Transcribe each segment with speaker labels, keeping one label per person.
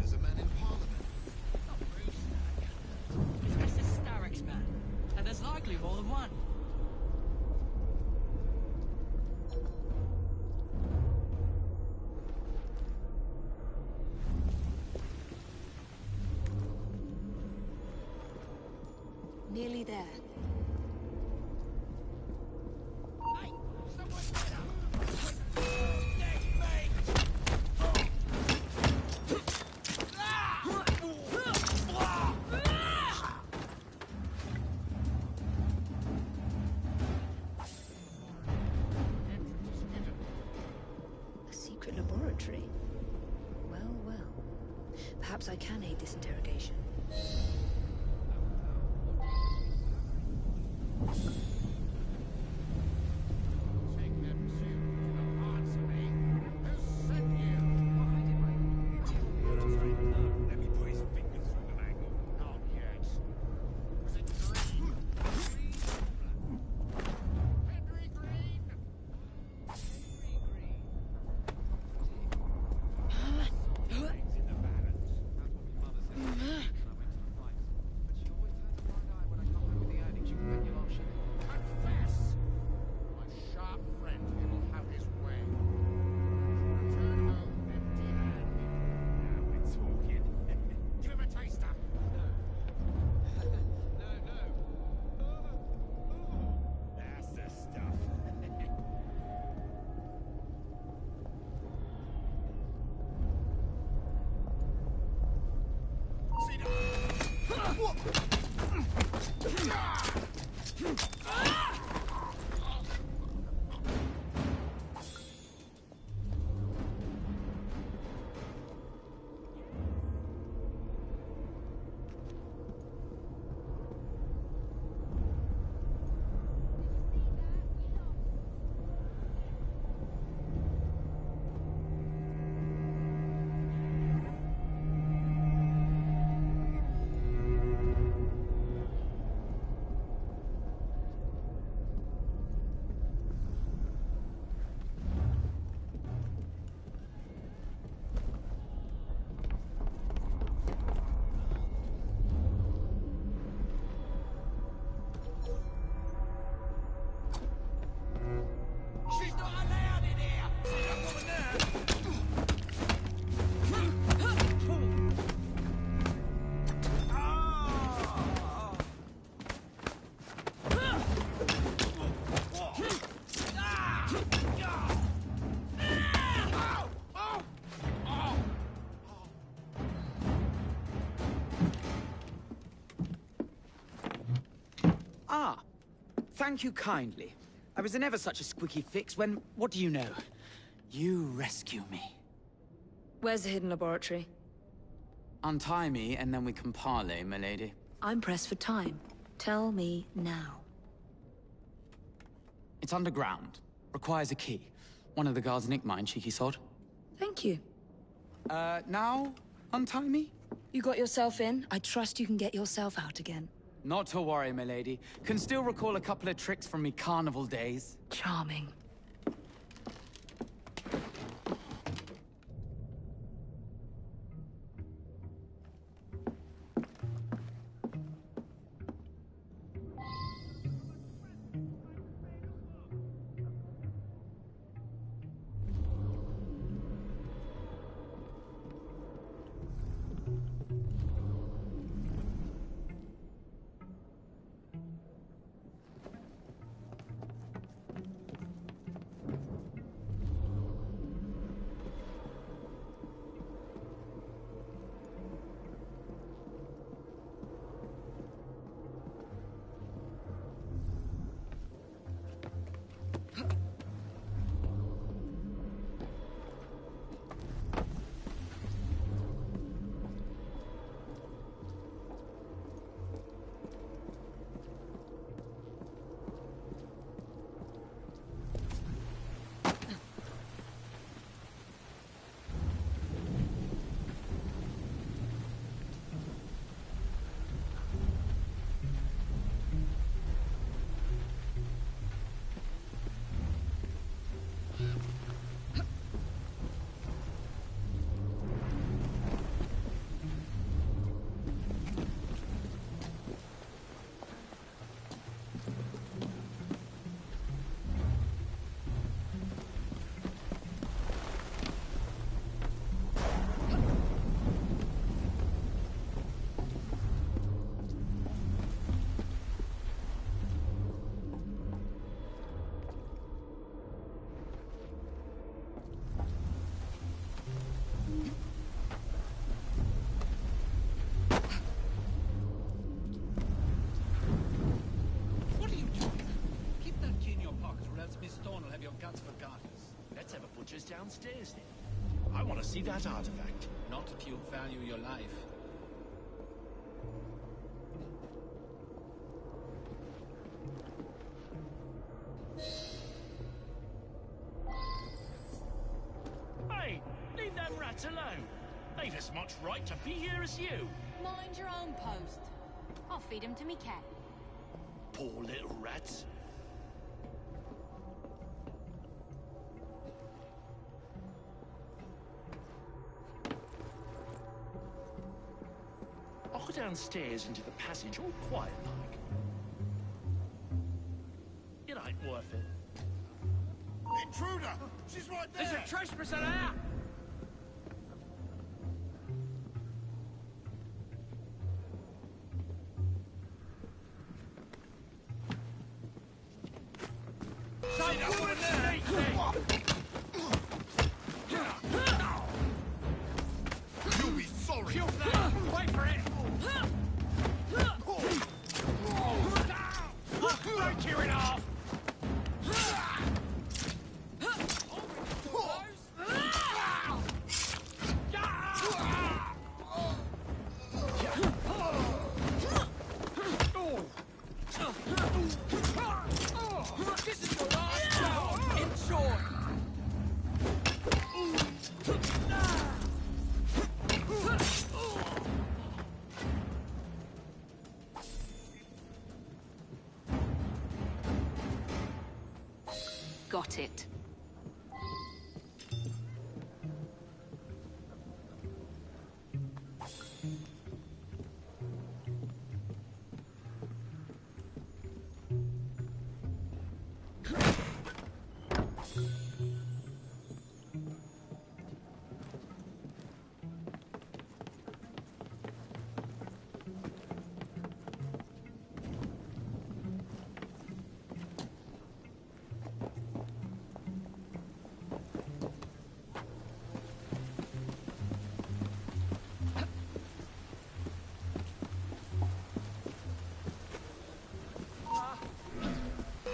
Speaker 1: as a man in Parliament.
Speaker 2: Not Brewster. It's Mr. Starrick's man. And there's likely more than one.
Speaker 3: Nearly there.
Speaker 2: Hey, someone get up! Next mate!
Speaker 3: A secret laboratory. Well, well. Perhaps I can aid this interrogation.
Speaker 4: Ah, thank you kindly. I was in ever such a squeaky fix when, what do you know? You rescue me.
Speaker 3: Where's the hidden laboratory?
Speaker 4: Untie me, and then we can parley, milady.
Speaker 3: I'm pressed for time. Tell me now.
Speaker 4: It's underground. Requires a key. One of the guards nicked mine, cheeky sod.
Speaker 3: Thank you.
Speaker 4: Now? Untie me?
Speaker 3: You got yourself in. I trust you can get yourself out again.
Speaker 4: Not to worry, milady. Can still recall a couple of tricks from me carnival days.
Speaker 3: Charming.
Speaker 1: soldiers downstairs then. I want to see that artifact.
Speaker 5: Not if you value your life.
Speaker 1: Hey, leave them rats alone. They've as much right to be here as you.
Speaker 6: Mind your own post. I'll feed him to me cat.
Speaker 1: Poor little rats. I'll go downstairs into the passage all quiet like. It ain't worth it.
Speaker 7: Intruder! She's right there!
Speaker 4: There's a trespasser there!
Speaker 7: You'll be sorry!
Speaker 4: Wait for it!
Speaker 1: Break you in half!
Speaker 4: This is your last shot! In short!
Speaker 3: Got it.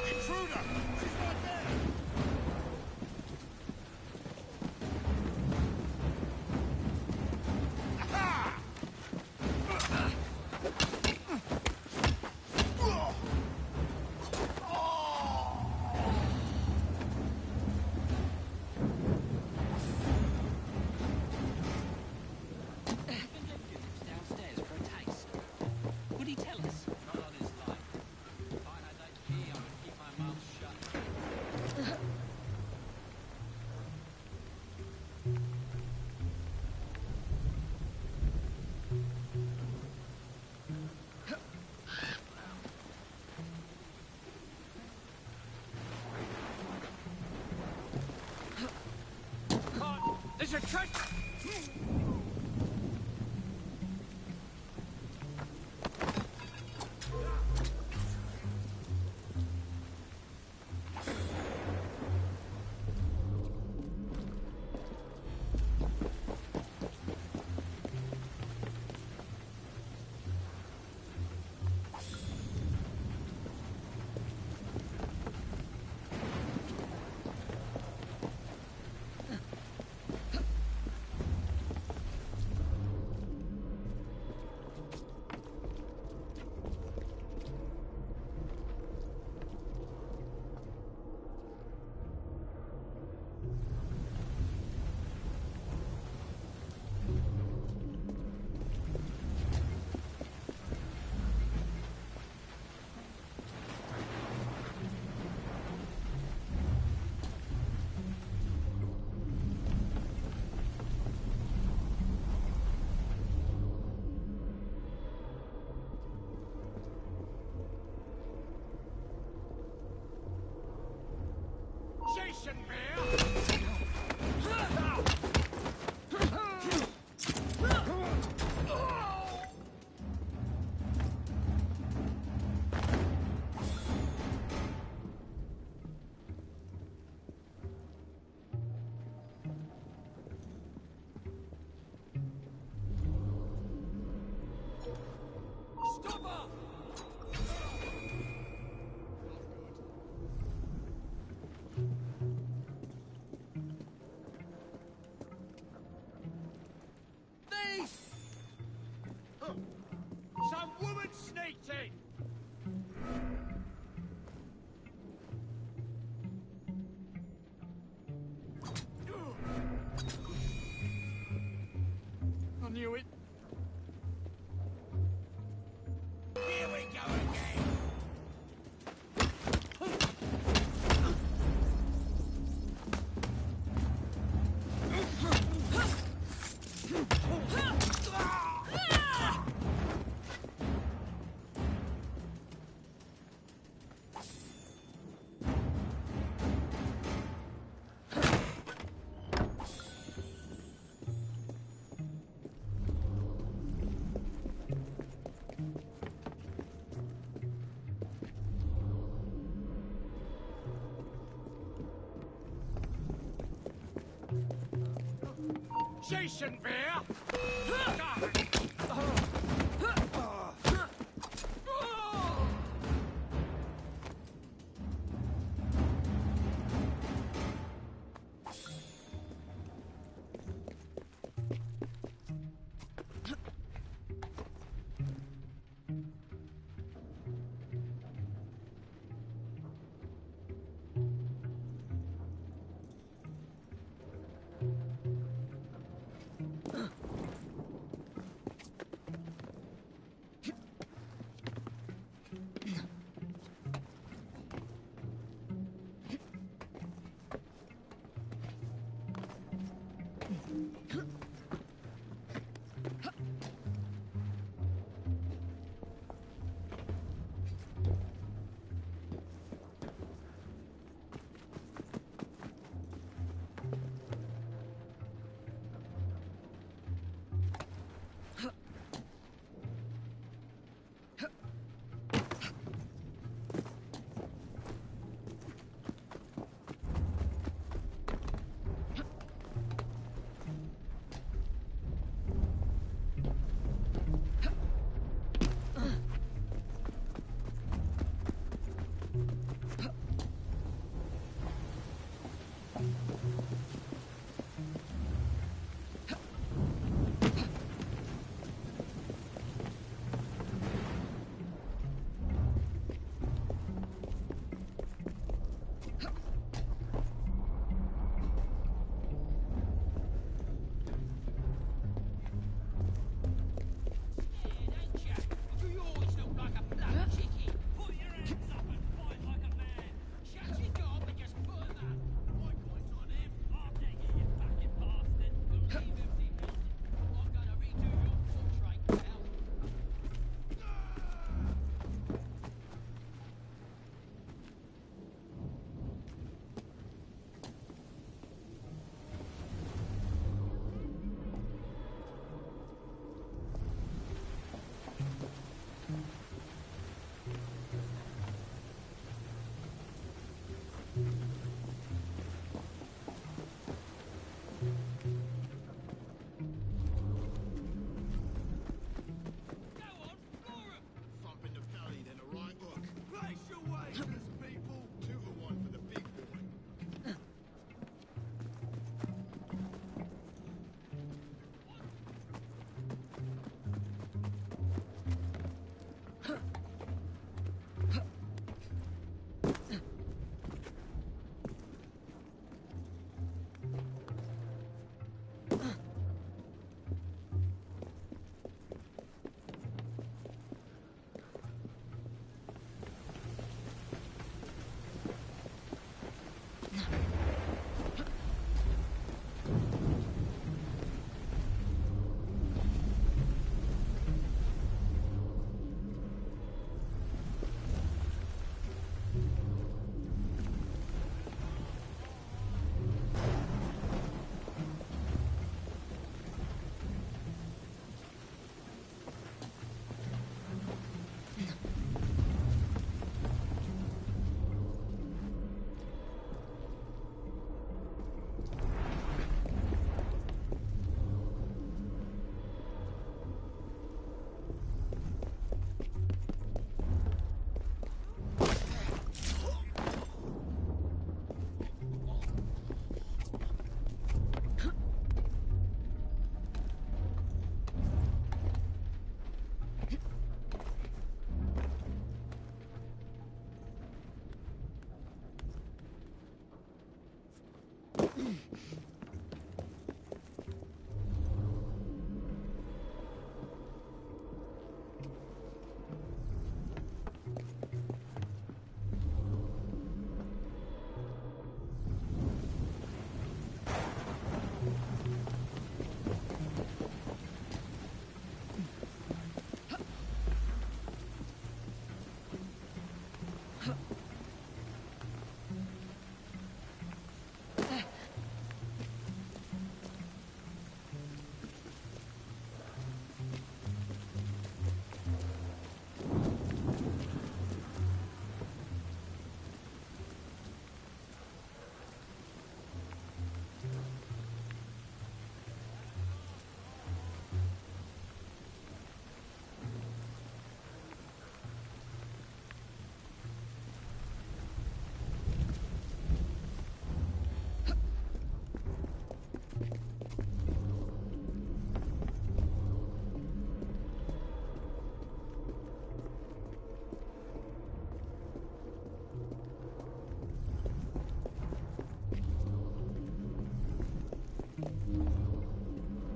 Speaker 7: Intruder! She's right there! Aha!
Speaker 2: Downstairs for a taste. Would he tell us? Not on his life. If I had that key, I would keep my mouth shut.
Speaker 4: There's a trap!
Speaker 1: Jason Bear!
Speaker 4: Stop her!
Speaker 7: Jason Bear!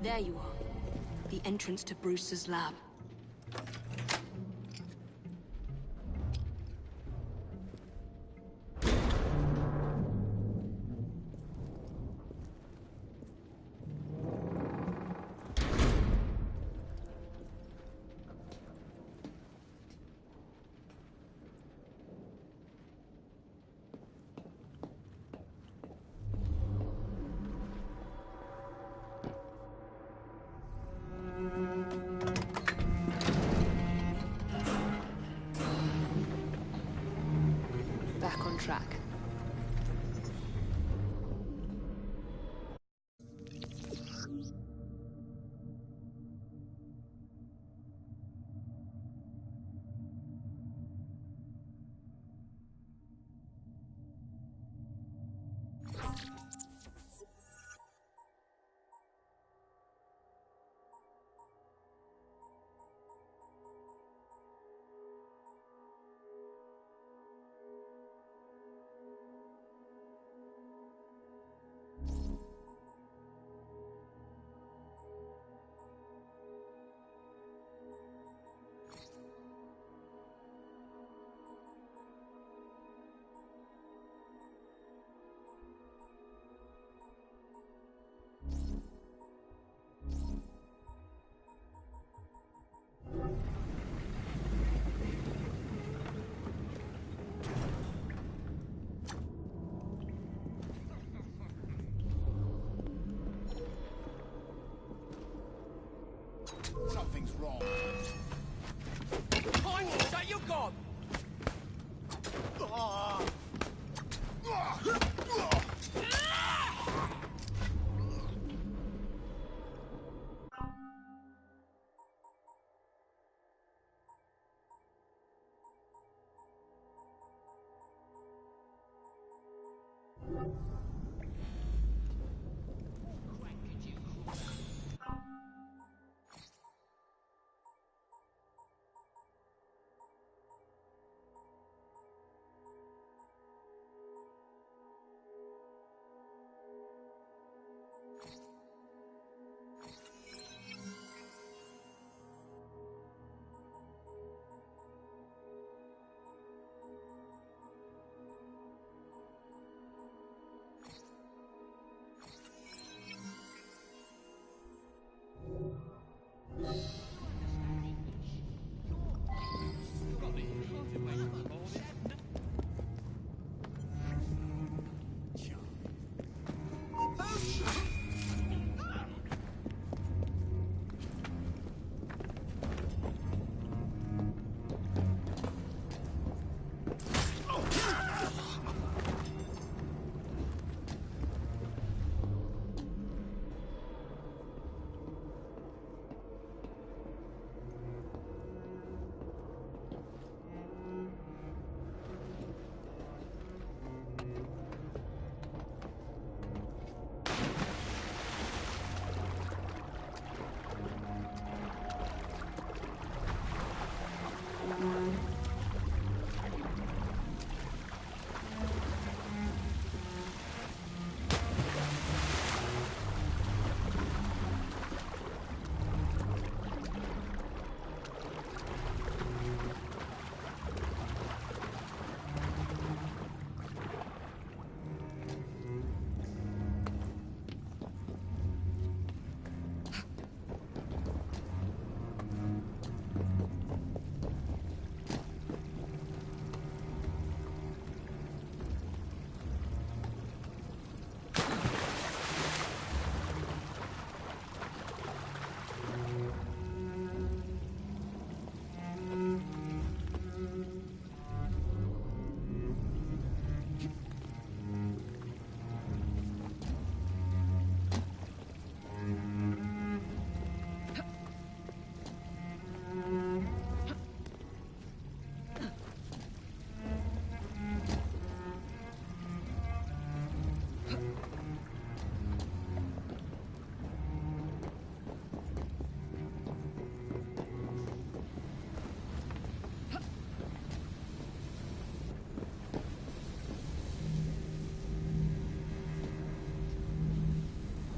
Speaker 3: There you are. The entrance to Brewster's lab. Back on track.
Speaker 7: Something's wrong.
Speaker 1: Behind you, so you gone!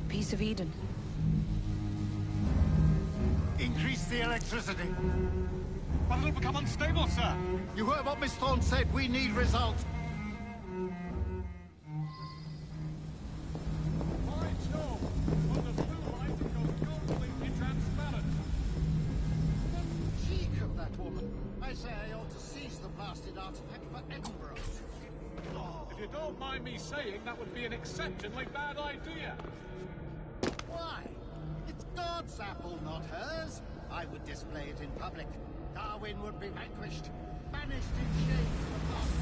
Speaker 3: Piece of Eden.
Speaker 7: Increase the electricity.
Speaker 8: But it'll become unstable, sir.
Speaker 7: You heard what Miss Thorne said. We need results.
Speaker 8: Fine, sure. But the blue light goes completely transparent.
Speaker 7: The cheek of that woman. I say I ought to seize the blasted artifact for Edinburgh.
Speaker 8: If you don't mind me saying, that would be an exceptionally bad idea.
Speaker 7: Why? It's God's apple, not hers. I would display it in public. Darwin would be vanquished, banished in shame to the past,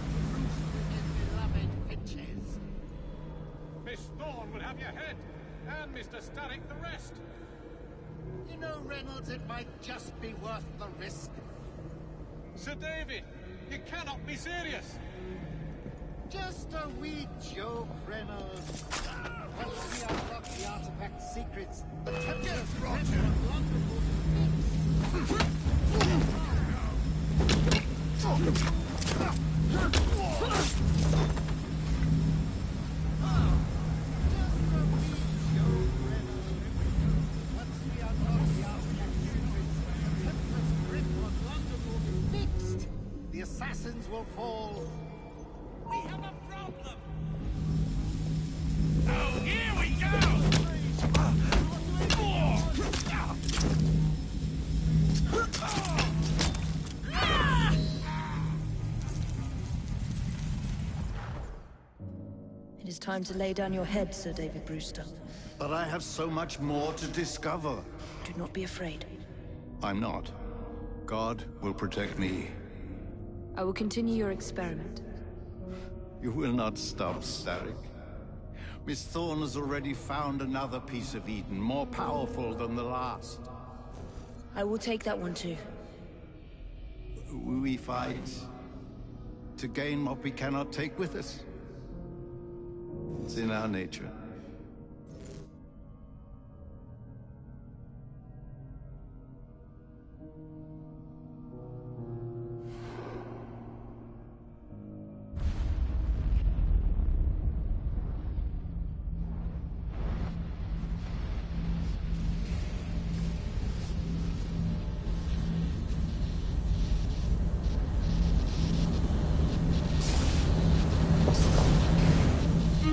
Speaker 7: to roost with his beloved finches.
Speaker 8: Miss Thorne would have your head, and Mr. Starrick the rest.
Speaker 7: You know, Reynolds, it might just be worth the risk.
Speaker 8: Sir David, you cannot be serious.
Speaker 7: Just a wee joke, Reynolds. Once we unlock the artifact's secrets, the Templar's grip of London will be fixed. The assassins will fall.
Speaker 2: We have a problem!
Speaker 1: Oh, here we go!
Speaker 3: It is time to lay down your head, Sir David Brewster.
Speaker 7: But I have so much more to discover.
Speaker 3: Do not be afraid.
Speaker 7: I'm not. God will protect me.
Speaker 3: I will continue your experiment.
Speaker 7: You will not stop, Starrick. Miss Thorne has already found another piece of Eden, more powerful than the last.
Speaker 3: I will take that one too.
Speaker 7: We fight to gain what we cannot take with us. It's in our nature.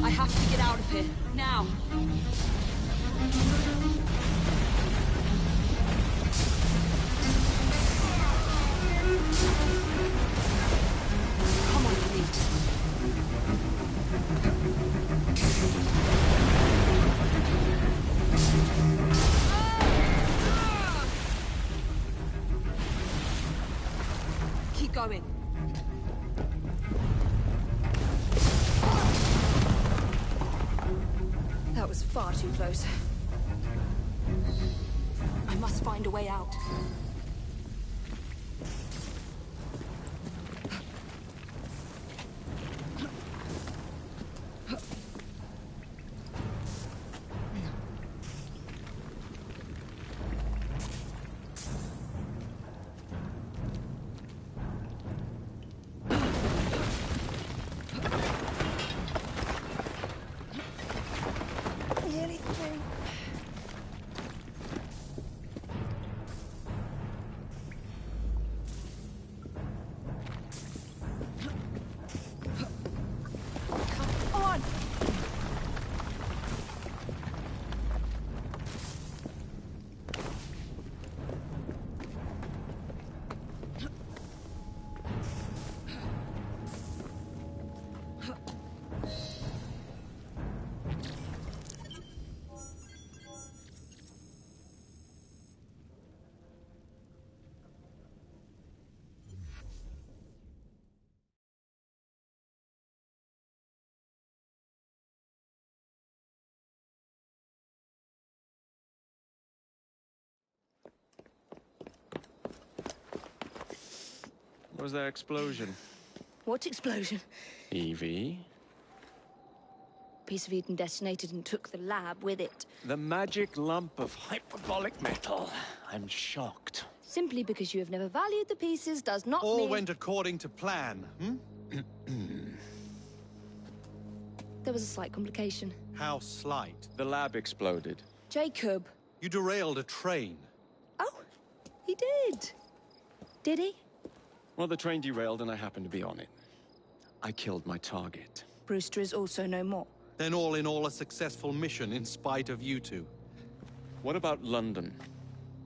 Speaker 3: I have to get out of here, now! Come on, please. Keep going. That was far too close. I must find a way out. Nearly through. Come on!
Speaker 9: What was that explosion?
Speaker 3: What explosion?
Speaker 9: Evie?
Speaker 3: Piece of Eden detonated and took the lab with it.
Speaker 9: The magic lump of hyperbolic metal. I'm shocked.
Speaker 3: Simply because you have never valued the pieces does not
Speaker 10: All
Speaker 3: mean...
Speaker 10: went according to plan,
Speaker 3: There was a slight complication.
Speaker 10: How slight.
Speaker 9: The lab exploded.
Speaker 3: Jacob,
Speaker 10: You derailed a train.
Speaker 3: Oh, he did. Did he?
Speaker 9: Well, the train derailed and I happened to be on it. I killed my target.
Speaker 3: Brewster is also no more.
Speaker 10: Then all in all a successful mission in spite of you two.
Speaker 9: What about London?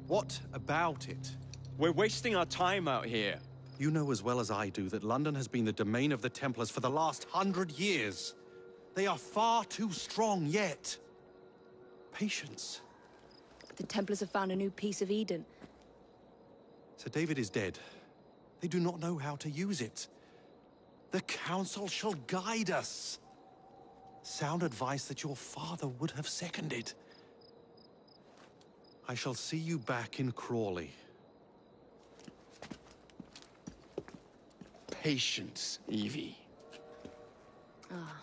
Speaker 10: What about it?
Speaker 9: We're wasting our time out here.
Speaker 10: You know as well as I do that London has been the domain of the Templars for the last 100 years. They are far too strong yet. Patience.
Speaker 3: The Templars have found a new piece of Eden.
Speaker 10: Sir David is dead. They do not know how to use it. The Council shall guide us. Sound advice that your father would have seconded. I shall see you back in Crawley.
Speaker 9: Patience, Evie.
Speaker 3: Ah,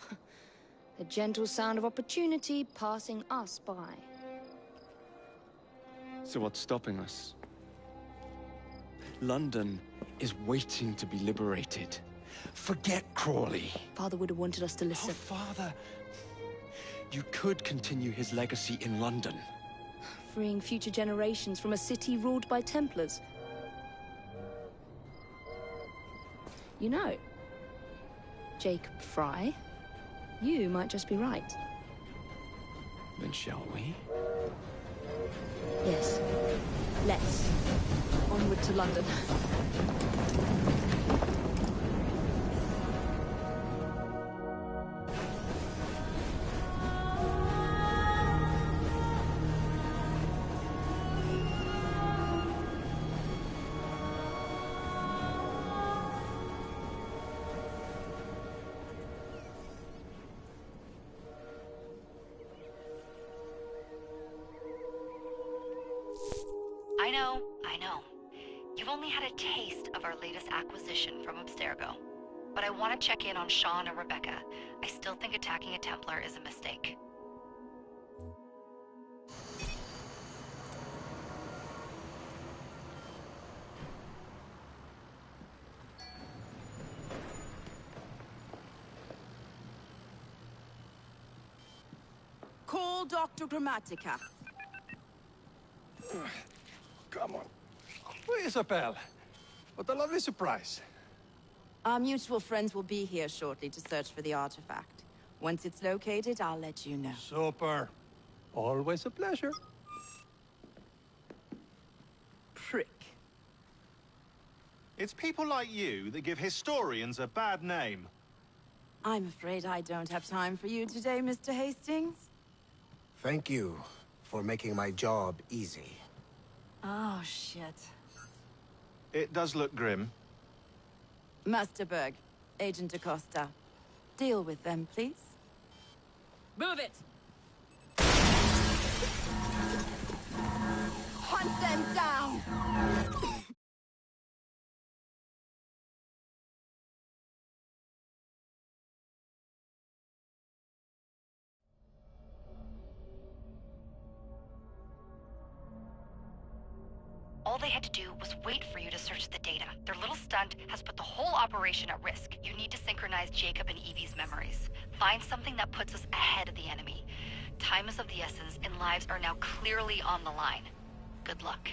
Speaker 3: the gentle sound of opportunity passing us by.
Speaker 9: So what's stopping us? London is waiting to be liberated. Forget Crawley.
Speaker 3: Father would have wanted us to listen.
Speaker 9: Oh, Father. You could continue his legacy in London.
Speaker 3: Freeing future generations from a city ruled by Templars. You know, Jacob Frye, you might just be right.
Speaker 9: Then shall we?
Speaker 3: Yes. Let's. Onward to London.
Speaker 11: I know. You've only had a taste of our latest acquisition from Abstergo. But I want to check in on Sean and Rebecca. I still think attacking a Templar is a mistake.
Speaker 12: Call Dr. Grammatica.
Speaker 13: Come on. Isabel. What a lovely surprise.
Speaker 12: Our mutual friends will be here shortly to search for the artifact. Once it's located, I'll let you know.
Speaker 13: Super. Always a pleasure.
Speaker 12: Prick.
Speaker 14: It's people like you that give historians a bad name.
Speaker 12: I'm afraid I don't have time for you today, Mr. Hastings.
Speaker 15: Thank you for making my job easy.
Speaker 12: Oh, shit.
Speaker 14: It does look grim.
Speaker 12: Master Berg, Agent Acosta. Deal with them, please. Move it! Hunt them down!
Speaker 11: All they had to do was wait for you to search the data. Their little stunt has put the whole operation at risk. You need to synchronize Jacob and Evie's memories. Find something that puts us ahead of the enemy. Time is of the essence, and lives are now clearly on the line. Good luck.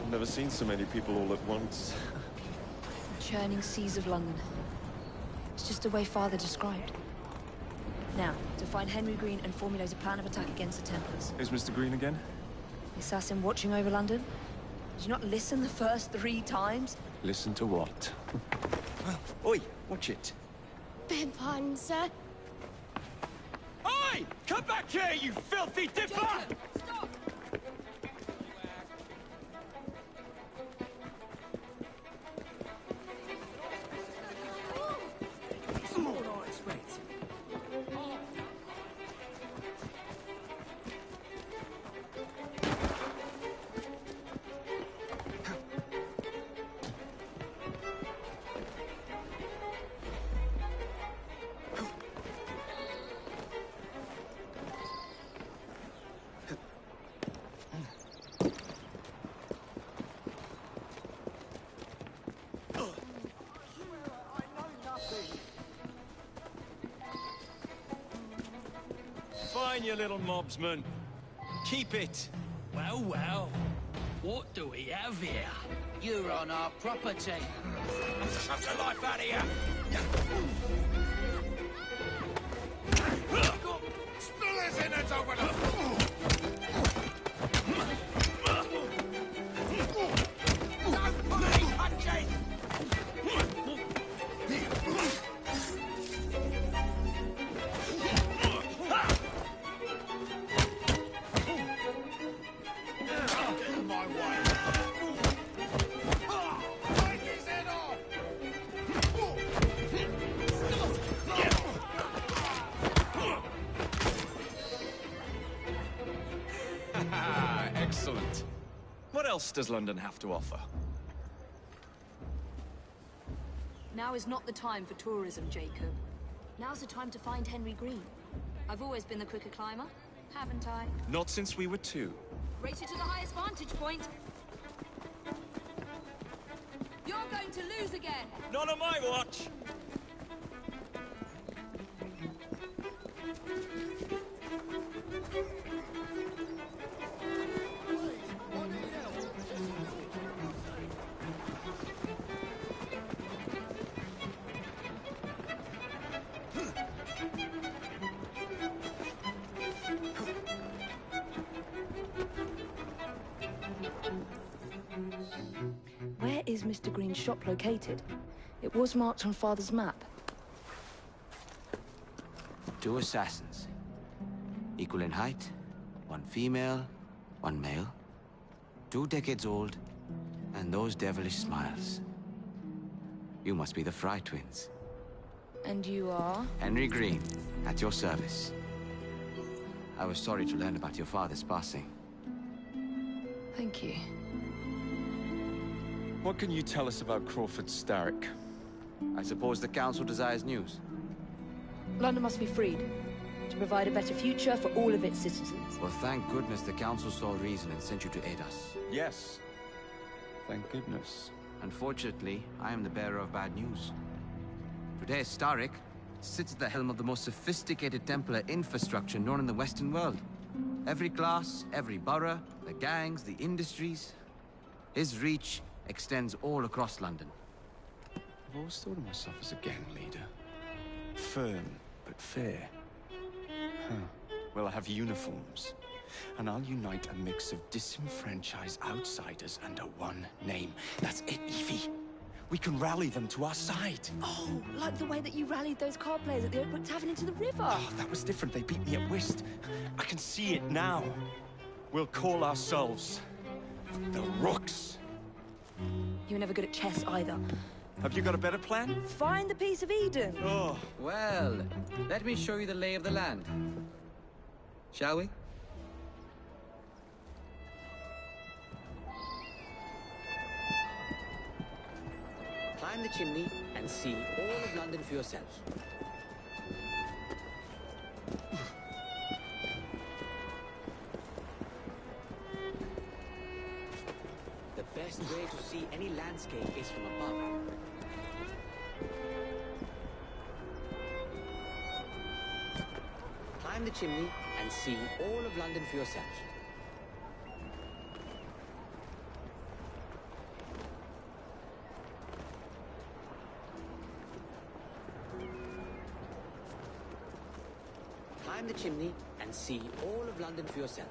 Speaker 9: I've never seen so many people all at once.
Speaker 3: churning seas of London. It's just the way Father described. Now, to find Henry Green and formulate a plan of attack against the Templars.
Speaker 16: Is Mr. Green again?
Speaker 3: The assassin watching over London? Did you not listen the first 3 times?
Speaker 16: Listen to what?
Speaker 9: Oi, watch it.
Speaker 17: Beg pardon, sir.
Speaker 9: Oi! Come back here, you filthy dipper!
Speaker 12: Jacob, stop!
Speaker 9: Fine, you little mobsman. Keep it.
Speaker 1: Well, well. What do we have here? You're on our property.
Speaker 9: Shut the life out of you!
Speaker 7: Spill his innards over the...
Speaker 9: Don't put any punches!
Speaker 7: My way. Take his head off!
Speaker 9: Excellent. What else does London have to offer?
Speaker 3: Now is not the time for tourism, Jacob. Now's the time to find Henry Green. I've always been the quicker climber, haven't I?
Speaker 9: Not since we were 2.
Speaker 12: Race you to the highest vantage point. You're going to lose again.
Speaker 9: Not on my watch!
Speaker 3: Where is Mr. Green's shop located? It was marked on Father's map.
Speaker 2: 2 assassins. Equal in height. 1 female, 1 male. 2 decades old. And those devilish smiles. You must be the Fry twins.
Speaker 3: And you are?
Speaker 2: Henry Green, at your service. I was sorry to learn about your father's passing.
Speaker 3: Thank you.
Speaker 9: What can you tell us about Crawford Starrick?
Speaker 2: I suppose the Council desires news.
Speaker 3: London must be freed, to provide a better future for all of its citizens.
Speaker 2: Well, thank goodness the Council saw reason and sent you to aid us.
Speaker 9: Yes. Thank goodness.
Speaker 2: Unfortunately, I am the bearer of bad news. Today, Starrick sits at the helm of the most sophisticated Templar infrastructure known in the Western world. Every class, every borough, the gangs, the industries. His reach extends all across London.
Speaker 9: I've always thought of myself as a gang leader. Firm, but fair. Huh. Well, I have uniforms. And I'll unite a mix of disenfranchised outsiders under one name. That's it, Evie. We can rally them to our side.
Speaker 3: Oh, like the way that you rallied those card players at the Oakwood Tavern into the river.
Speaker 9: Oh, that was different. They beat me at whist. I can see it now. We'll call ourselves the Rooks.
Speaker 3: You were never good at chess either.
Speaker 9: Have you got a better plan?
Speaker 3: Find the piece of Eden.
Speaker 9: Oh.
Speaker 2: Well, let me show you the lay of the land. Shall we? Climb the chimney and see all of London for yourself. The best way to see any landscape is from above. Climb the chimney and see all of London for yourself.
Speaker 4: climb the chimney and see all of London for yourself.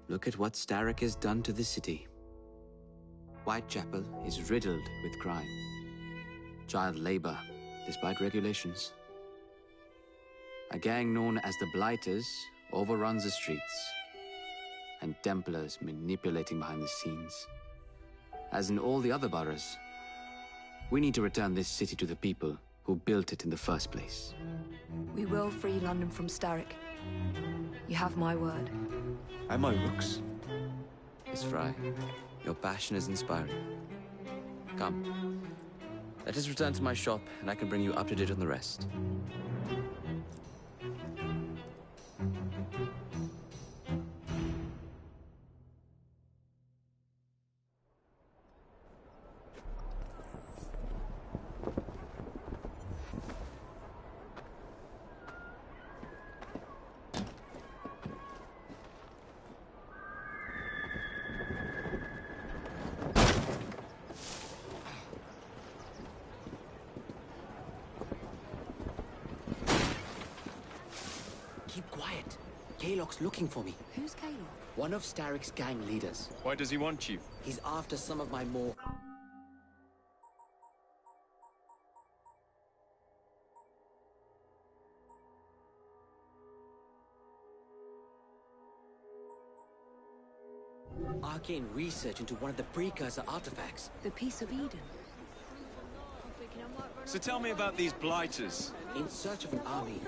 Speaker 2: Look at what Starrick has done to the city. Whitechapel is riddled with crime. Child labor, despite regulations. A gang known as the Blighters overruns the streets, and Templars manipulating behind the scenes. As in all the other boroughs, we need to return this city to the people who built it in the first place.
Speaker 3: We will free London from Starrick. You have my word.
Speaker 2: And my looks. Miss Fry, your passion is inspiring. Come. Let us return to my shop, and I can bring you up to date on the rest.
Speaker 4: Keep quiet. Kaylock's looking for me.
Speaker 3: Who's Kaylock?
Speaker 4: One of Starrick's gang leaders.
Speaker 9: Why does he want you?
Speaker 4: He's after some of my more... arcane research into one of the precursor artifacts.
Speaker 3: The Piece of Eden.
Speaker 9: So tell me about these Blighters.
Speaker 4: In search of an army,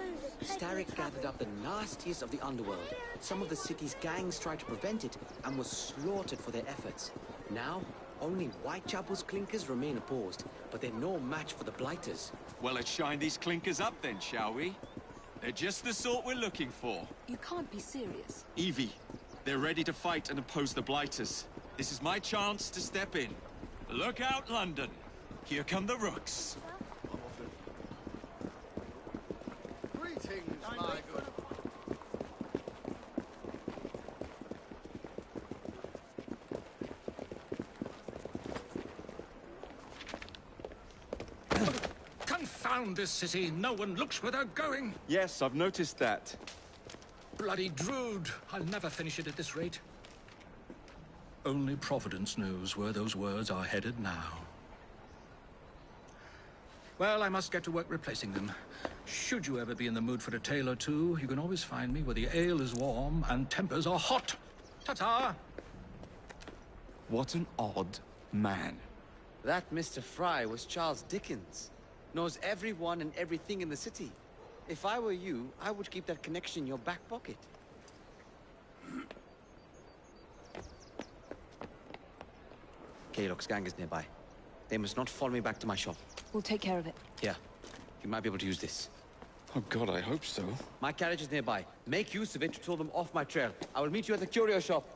Speaker 4: Starrick gathered up the nastiest of the underworld. Some of the city's gangs tried to prevent it and were slaughtered for their efforts. Now, only Whitechapel's clinkers remain opposed, but they're no match for the Blighters.
Speaker 9: Well, let's shine these clinkers up then, shall we? They're just the sort we're looking for.
Speaker 3: You can't be serious.
Speaker 9: Evie, they're ready to fight and oppose the Blighters. This is my chance to step in. Look out, London. Here come the Rooks.
Speaker 7: Greetings, my good.
Speaker 8: Confound this city. No one looks where they're going.
Speaker 9: Yes, I've noticed that.
Speaker 8: Bloody Drood. I'll never finish it at this rate. Only Providence knows where those words are headed now. Well, I must get to work replacing them. Should you ever be in the mood for a tale or two, you can always find me where the ale is warm and tempers are hot. Ta-ta!
Speaker 9: What an odd man.
Speaker 2: That Mr. Fry was Charles Dickens. Knows everyone and everything in the city. If I were you, I would keep that connection in your back pocket. Kaylock's gang is nearby. They must not follow me back to my shop.
Speaker 3: We'll take care of it.
Speaker 2: Here, you might be able to use this.
Speaker 9: Oh God, I hope so.
Speaker 2: My carriage is nearby. Make use of it to throw them off my trail. I will meet you at the curio shop.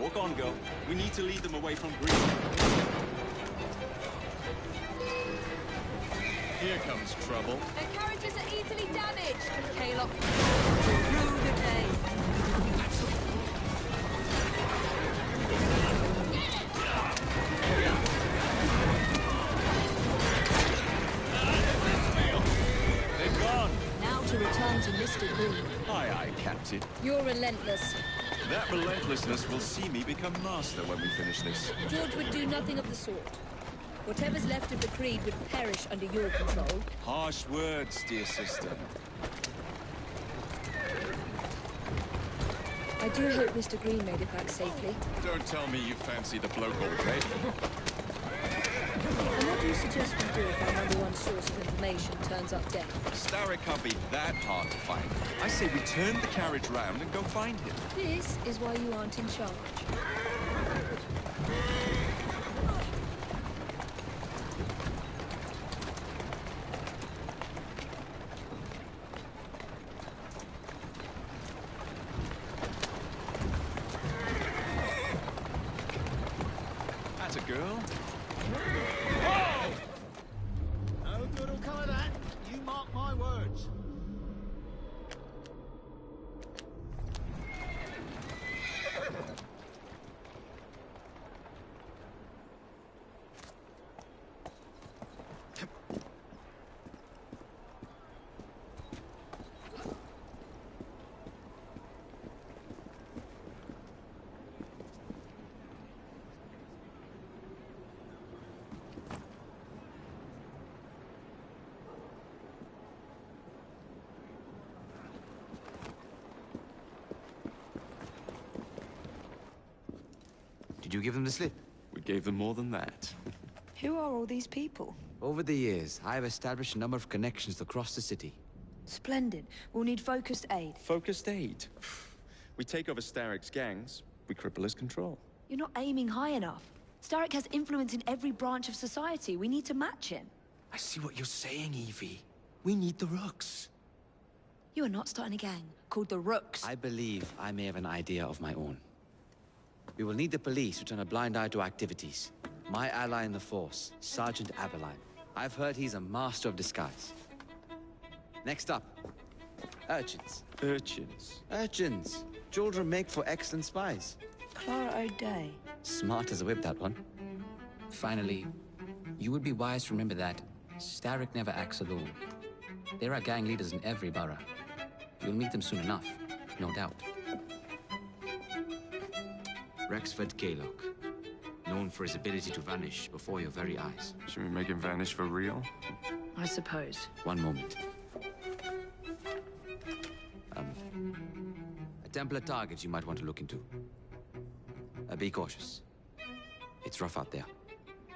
Speaker 9: Walk on, girl. We need to lead them away from Green.
Speaker 16: Here comes trouble.
Speaker 3: Their carriages are easily damaged. Kalok will rue the day.
Speaker 16: They're gone.
Speaker 3: Now to return to Mr. Green.
Speaker 16: Aye, aye, Captain.
Speaker 3: You're relentless.
Speaker 16: That relentlessness will see me become master when we finish this.
Speaker 3: George would do nothing of the sort. Whatever's left of the Creed would perish under your control.
Speaker 16: Harsh words, dear sister.
Speaker 3: I do hope Mr. Green made it back safely.
Speaker 16: Don't tell me you fancy the bloke already.
Speaker 3: And what do you suggest we do if our number one source of information turns up dead?
Speaker 16: Starrick can't be that hard to find. I say we turn the carriage round and go find him.
Speaker 3: This is why you aren't in charge.
Speaker 16: That's a girl.
Speaker 7: No good'll come of that. You mark my words.
Speaker 2: Did you give them the slip?
Speaker 9: We gave them more than that.
Speaker 3: Who are all these people?
Speaker 2: Over the years, I have established a number of connections across the city.
Speaker 3: Splendid. We'll need focused aid.
Speaker 9: Focused aid. We take over Starrick's gangs, we cripple his control.
Speaker 3: You're not aiming high enough. Starrick has influence in every branch of society. We need to match him.
Speaker 9: I see what you're saying, Evie. We need the Rooks.
Speaker 3: You are not starting a gang called the Rooks.
Speaker 2: I believe I may have an idea of my own. We will need the police to turn a blind eye to activities. My ally in the force, Sergeant Aberline. I've heard he's a master of disguise. Next up, urchins.
Speaker 9: Urchins?
Speaker 2: Urchins. Children make for excellent spies.
Speaker 3: Clara O'Day.
Speaker 2: Smart as a whip, that one. Finally, you would be wise to remember that Starrick never acts alone. There are gang leaders in every borough. You'll meet them soon enough, no doubt. Rexford Kalok, known for his ability to vanish before your very eyes.
Speaker 9: Should we make him vanish for real?
Speaker 3: I suppose.
Speaker 2: One moment. A Templar target you might want to look into. Be cautious. It's rough out there.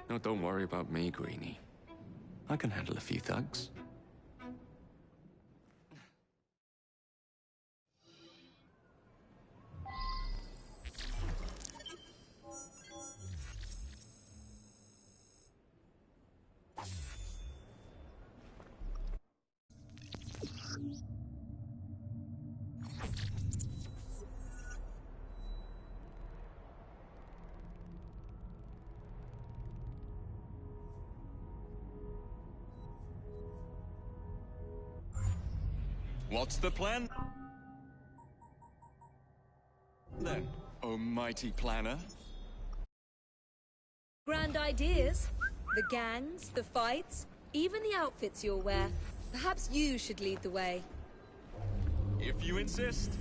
Speaker 9: No, don't worry about me, Greenie. I can handle a few thugs.
Speaker 16: What's the plan? Then, oh mighty planner.
Speaker 3: Grand ideas. The gangs, the fights, even the outfits you'll wear. Perhaps you should lead the way.
Speaker 16: If you insist.